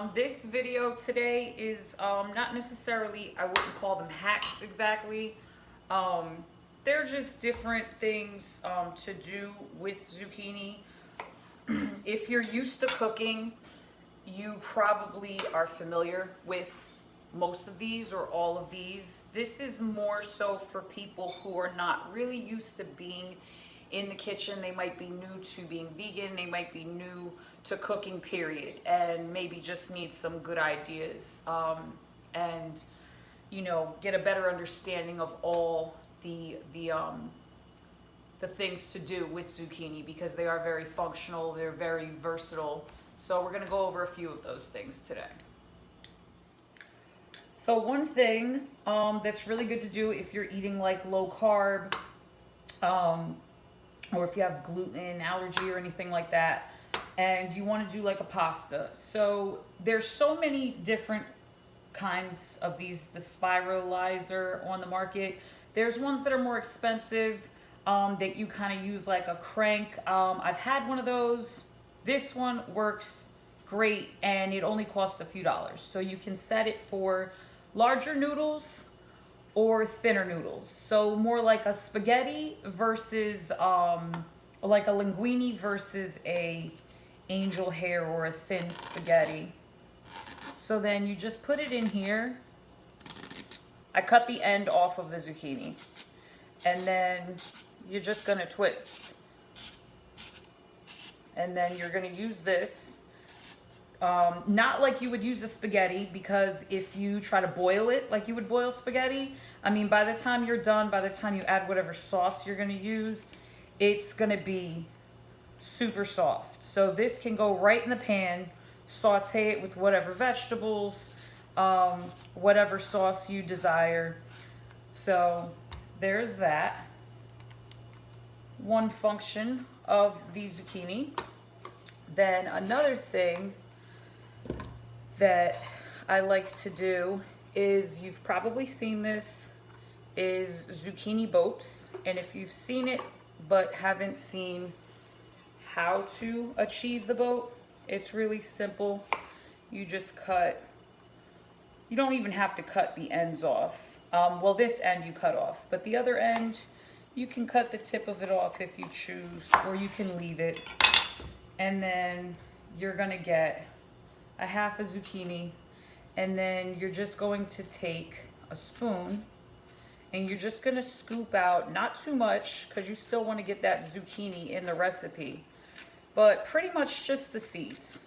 This video today is not necessarily, I wouldn't call them hacks exactly. They're just different things to do with zucchini. If you're used to cooking, you probably are familiar with most of these or all of these. This is more so for people who are not really used to being in the kitchen. They might be new to being vegan, they might be new to cooking period, and maybe just need some good ideas and get a better understanding of all the things to do with zucchini, because they are very functional, they're very versatile. So we're going to go over a few of those things today. So one thing that's really good to do if you're eating like low carb, or if you have gluten allergy or anything like that, and you want to do like a pasta. So there's so many different kinds of these, the spiralizer on the market. There's ones that are more expensive that you kind of use like a crank. I've had one of those. This one works great and it only costs a few dollars. So you can set it for larger noodles or thinner noodles. So more like a spaghetti versus like a linguine versus a angel hair or a thin spaghetti. So then you just put it in here. I cut the end off of the zucchini, and then you're just gonna twist. And then you're gonna use this, not like you would use a spaghetti, because if you try to boil it like you would boil spaghetti, I mean, by the time you're done, by the time you add whatever sauce you're gonna use, it's gonna be super soft. So this can go right in the pan, saute it with whatever vegetables, whatever sauce you desire. So there's that. One function of the zucchini. Then another thing that I like to do is, you've probably seen this, is zucchini boats. And if you've seen it but haven't seen how to achieve the boat, it's really simple. You just cut, you don't even have to cut the ends off. Well, this end you cut off, but the other end, you can cut the tip of it off if you choose, or you can leave it. And then you're gonna get a half a zucchini, and then you're just going to take a spoon and you're just gonna scoop out, not too much, because you still want to get that zucchini in the recipe, but pretty much just the seeds.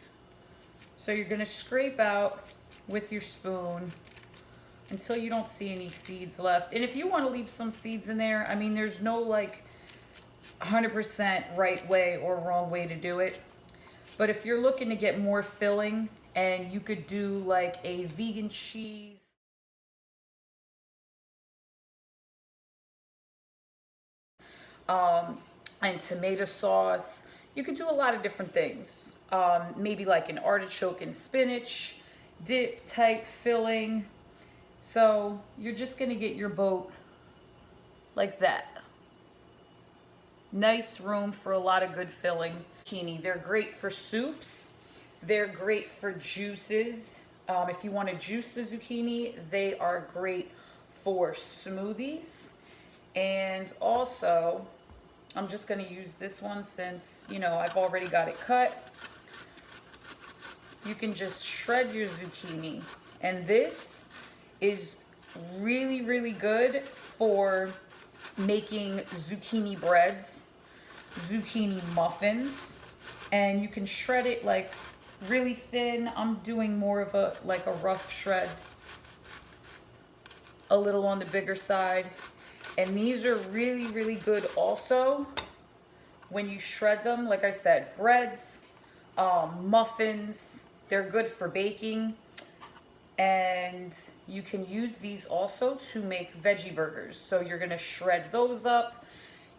So you're gonna scrape out with your spoon until you don't see any seeds left. And if you want to leave some seeds in there, I mean, there's no like 100% right way or wrong way to do it. But if you're looking to get more filling, and you could do like a vegan cheese, and tomato sauce, you could do a lot of different things. Maybe like an artichoke and spinach dip type filling. So you're just gonna get your boat like that. Nice room for a lot of good filling. Zucchini, they're great for soups. They're great for juices. If you want to juice the zucchini, they are great for smoothies. And also, I'm just going to use this one since, I've already got it cut. You can just shred your zucchini. And this is really, really good for making zucchini breads, zucchini muffins, and you can shred it like really thin. I'm doing more of a rough shred, a little on the bigger side. And these are really, really good also when you shred them. Like I said, breads, muffins, they're good for baking. And you can use these also to make veggie burgers. So you're gonna shred those up.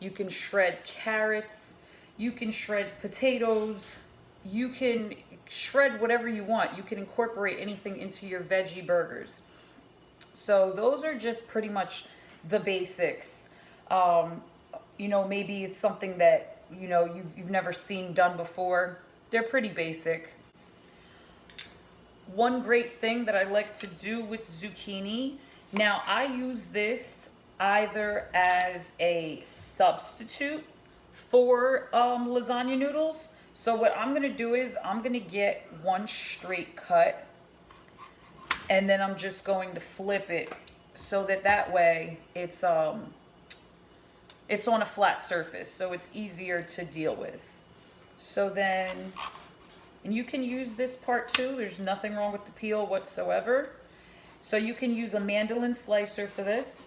You can shred carrots, you can shred potatoes, you can shred whatever you want. You can incorporate anything into your veggie burgers. So those are just pretty much the basics. Maybe it's something that you've never seen done before. They're pretty basic. one great thing that I like to do with zucchini, now I use this either as a substitute for lasagna noodles. So what I'm gonna do is I'm gonna get one straight cut, and then I'm just going to flip it so that way it's on a flat surface, so it's easier to deal with. So then, and you can use this part too, there's nothing wrong with the peel whatsoever. So you can use a mandolin slicer for this,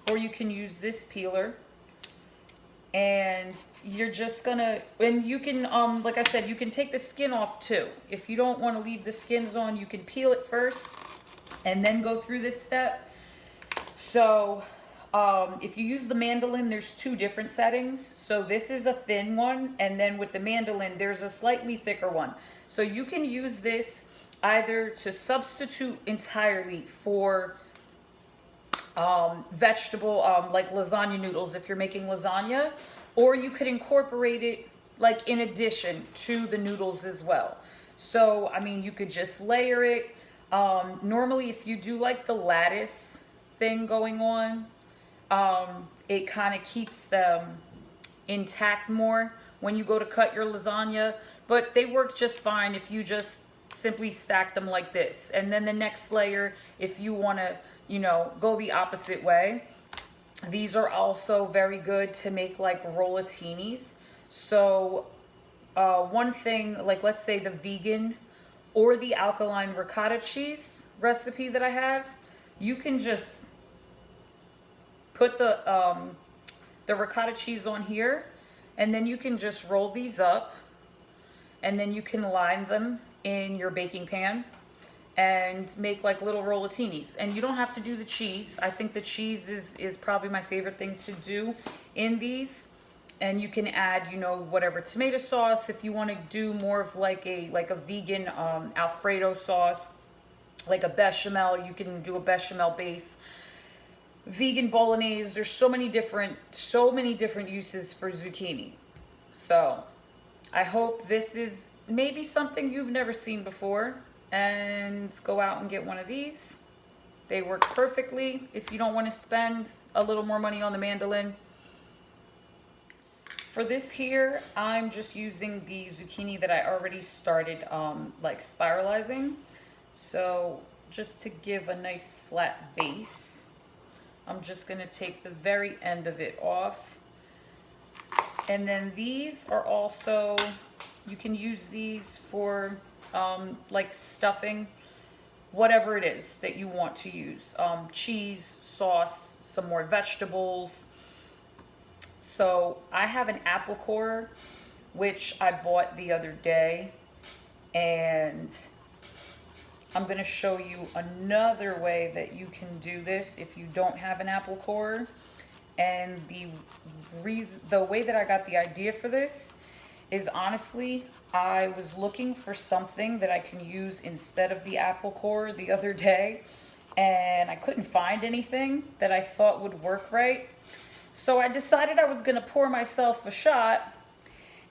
or you can use this peeler. And you're just gonna, and you can, like I said, you can take the skin off too. If you don't want to leave the skins on, you can peel it first and then go through this step. So if you use the mandolin, there's two different settings. So this is a thin one, and then with the mandolin, there's a slightly thicker one. So you can use this either to substitute entirely for vegetable, like lasagna noodles if you're making lasagna, or you could incorporate it like in addition to the noodles as well. So, I mean, you could just layer it. Normally, if you do like the lattice thing going on, it kind of keeps them intact more when you go to cut your lasagna, but they work just fine if you just simply stack them like this. And then the next layer, if you want to, you know, go the opposite way, these are also very good to make like rollatinis. So one thing, like let's say the vegan or the alkaline ricotta cheese recipe that I have, you can just put the ricotta cheese on here, and then you can just roll these up, and then you can line them in your baking pan and make like little rollatinis. And you don't have to do the cheese. I think the cheese is probably my favorite thing to do in these. And you can add, you know, whatever tomato sauce if you want to do more of like a vegan Alfredo sauce, like a bechamel. You can do a bechamel base. Vegan bolognese. There's so many different uses for zucchini. So I hope this is maybe something you've never seen before, and go out and get one of these. They work perfectly if you don't want to spend a little more money on the mandolin. For this here, I'm just using the zucchini that I already started like spiralizing. So just to give a nice flat base, I'm just gonna take the very end of it off. And then these are also, you can use these for like stuffing, whatever it is that you want to use. Cheese, sauce, some more vegetables. So I have an apple core, which I bought the other day, and I'm going to show you another way that you can do this if you don't have an apple core. And the way that I got the idea for this is, honestly, I was looking for something that I can use instead of the apple core the other day, and I couldn't find anything that I thought would work right. So I decided I was going to pour myself a shot,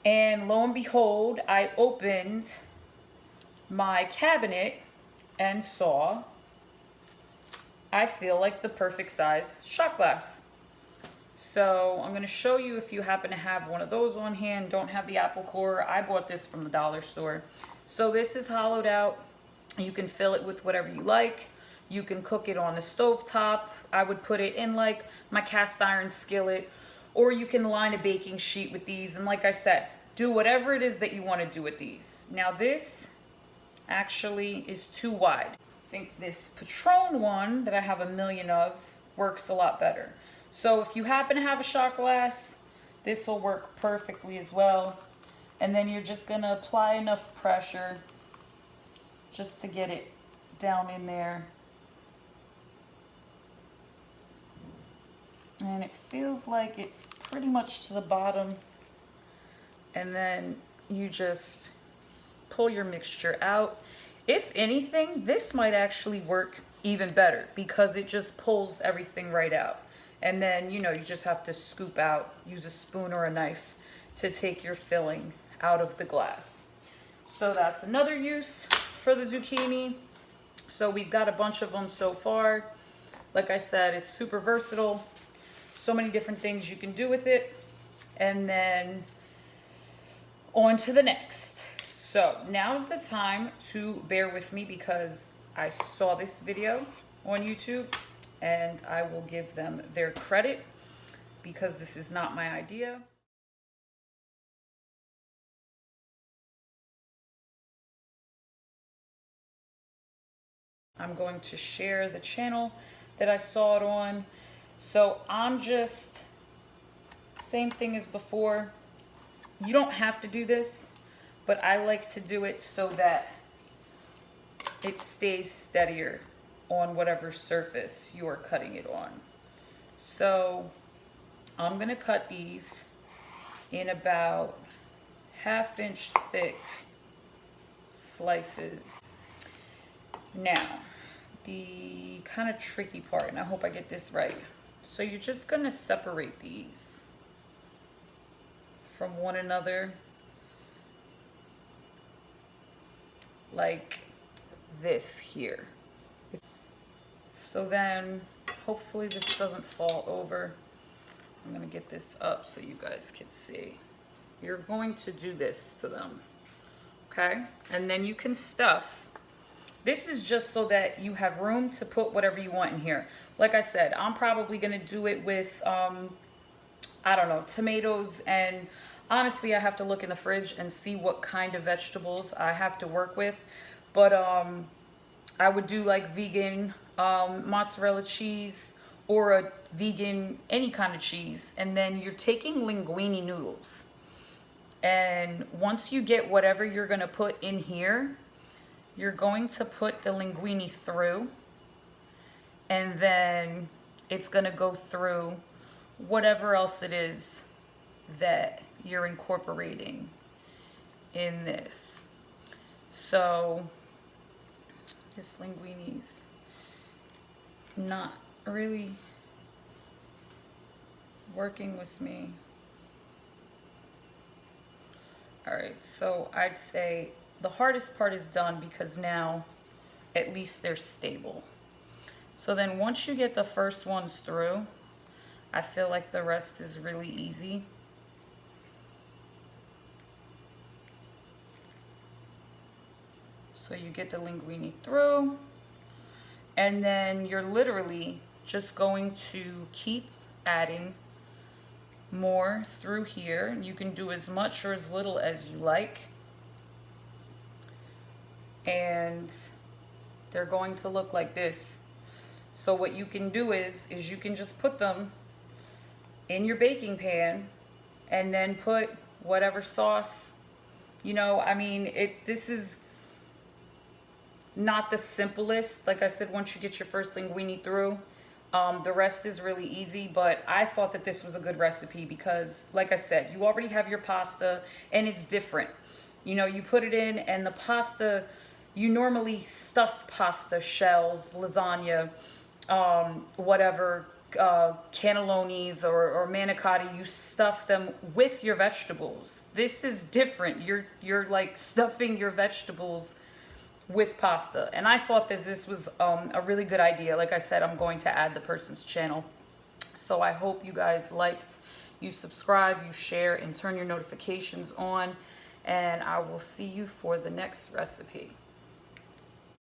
and lo and behold, I opened my cabinet and saw, I feel like the perfect size shot glass. So I'm going to show you, if you happen to have one of those on hand, don't have the apple core. I bought this from the dollar store. So this is hollowed out. You can fill it with whatever you like. You can cook it on the stove top. I would put it in like my cast iron skillet, or you can line a baking sheet with these. And like I said, do whatever it is that you want to do with these. Now this actually is too wide. I think this Patron one that I have a million of works a lot better. So if you happen to have a shot glass, this will work perfectly as well. And then you're just gonna apply enough pressure just to get it down in there. And it feels like it's pretty much to the bottom. And then you just pull your mixture out. If anything, this might actually work even better because it just pulls everything right out. And then, you know, you just have to scoop out, use a spoon or a knife to take your filling out of the glass. So that's another use for the zucchini. So we've got a bunch of them so far. Like I said, it's super versatile. So many different things you can do with it. And then on to the next. So now's the time to bear with me because I saw this video on YouTube and I will give them their credit because this is not my idea. I'm going to share the channel that I saw it on. So I'm just, same thing as before. You don't have to do this, but I like to do it so that it stays steadier on whatever surface you are cutting it on. So I'm gonna cut these in about 1/2 inch thick slices. Now, the kind of tricky part, and I hope I get this right. So you're just gonna separate these from one another like this here. So then hopefully this doesn't fall over. I'm gonna get this up so you guys can see. You're going to do this to them, okay? And then you can stuff. This is just so that you have room to put whatever you want in here. Like I said, I'm probably gonna do it with, I don't know, tomatoes, and honestly, I have to look in the fridge and see what kind of vegetables I have to work with. But I would do like vegan mozzarella cheese or a vegan any kind of cheese. And then you're taking linguine noodles. And once you get whatever you're gonna put in here, you're going to put the linguine through, and then it's gonna go through whatever else it is that you're incorporating in this. So this linguine's not really working with me. All right, so I'd say the hardest part is done because now at least they're stable. So then once you get the first ones through, I feel like the rest is really easy. So you get the linguine through, and then you're literally just going to keep adding more through here. You can do as much or as little as you like. And they're going to look like this. So what you can do is you can just put them in your baking pan and then put whatever sauce, you know, I mean, this is not the simplest. Like I said, once you get your first linguine through, the rest is really easy, but I thought that this was a good recipe because, like I said, you already have your pasta and it's different. You know, you put it in and the pasta, you normally stuff pasta shells, lasagna, whatever, cannellonis or manicotti, you stuff them with your vegetables. This is different. You're like stuffing your vegetables with pasta. And I thought that this was a really good idea. Like I said, I'm going to add the person's channel. So I hope you guys liked, you subscribe, you share, and turn your notifications on. And I will see you for the next recipe.